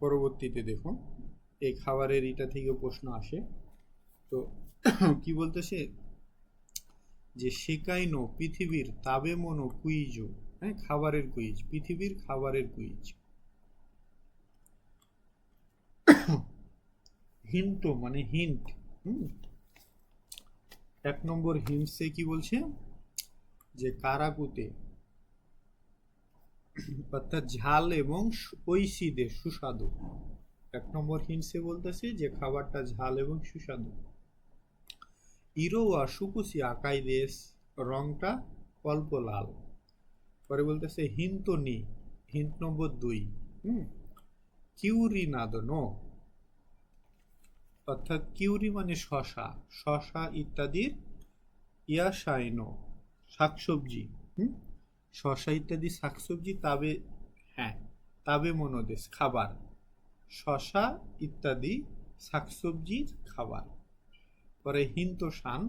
পরবর্তীতে দেখুন এই খাবারের এটা থেকে প্রশ্ন আসে। তো কি বলতেছে যে শেখাইনো পৃথিবীর তাবে মনো কুইজো, হ্যাঁ খাবারের কুইজ, পৃথিবীর খাবারের কুইজ। হিন্ট মানে হিন্ট। এক নম্বর হিন্টসে কি বলছে যে কারাকুতে, অর্থাৎ ঝাল এবং ঐশীদে সুস্বাদু। এক নম্বর হিন্টসে বলতেছে যে খাবারটা ঝাল এবং সুস্বাদু। ইরোয়া সুকুসি আকাই দেশ, রংটা অল্প লাল। পরে বলতেছে হিন্ত নি, হিন্ট নম্বর 2, কিউরি নাদনো, অর্থাৎ কিউরি মানে শশা, শশা ইত্যাদির ইয়াশাইনো শাকসবজি, শশা ইত্যাদি শাকসবজি তাবে, হ্যাঁ তাবে মনোদেশ খাবার, শশা ইত্যাদি শাকসবজির খাবার। পরে হিন্ত শান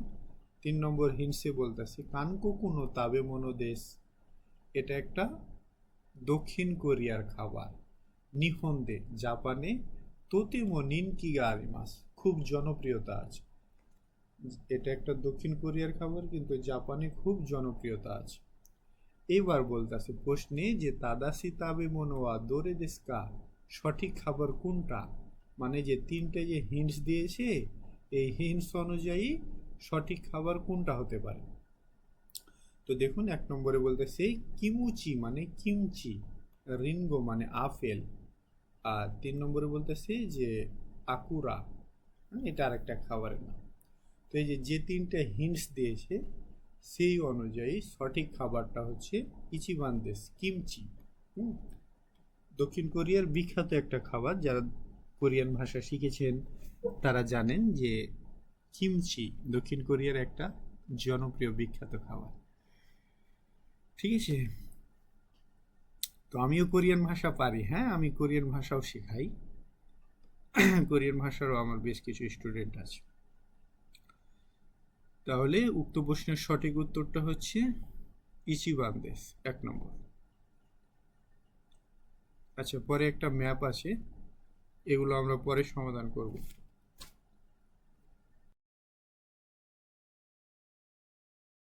3 নম্বর হিন্সে বলতেছে কানকোকুনো তাবে মনোদেশ, এটা একটা দক্ষিণ কোরিয়ার খাবার। নিহন্দে জাপানে, তোতেমো নিনকিগা আরিমাস, খুব জনপ্রিয়তা আছে। এটা একটা দক্ষিণ কোরিয়ার খাবার কিন্তু জাপানে খুব জনপ্রিয়তা আছে। এবার বলতেছে প্রশ্নে যে তাদাসি তাবে মনোয়া দোরে দেশকা, সঠিক খাবার কোনটা, মানে যে 3টে যে হিন্টস দিয়েছে এই হিন্টস অনুযায়ী সঠিক খাবার কোনটা হতে পারে। তো দেখুন 1 নম্বরে বলতেছে কিমুচি মানে কিমচি, রিনগো মানে আপেল, আর 3 নম্বরে বলতেছে যে আকুরা, এটা আরেকটা খাবারের নাম। তো এই যে 3টে হিন্টস দিয়েছে সেই অনুযায়ী সঠিক খাবারটা হচ্ছে ইচিবান দেশ কিমচি। দক্ষিণ কোরিয়ার বিখ্যাত একটা খাবার, যারা কোরিয়ান ভাষা শিখেছেন তারা জানেন যে কিমচি দক্ষিণ কোরিয়ার একটা জনপ্রিয় বিখ্যাত খাবার। ঠিক আছে, তো আমিও কোরিয়ান ভাষা পারি, হ্যাঁ আমি কোরিয়ান ভাষাও শেখাই, কোরিয়ান ভাষারও আমার বেশ কিছু স্টুডেন্ট আছে। তাহলে উক্ত প্রশ্নের সঠিক উত্তরটা হচ্ছে ইচিবান দেশ 1 নম্বর। আচ্ছা, পরে একটা ম্যাপ আছে, এগুলো আমরা পরে সমাধান করব।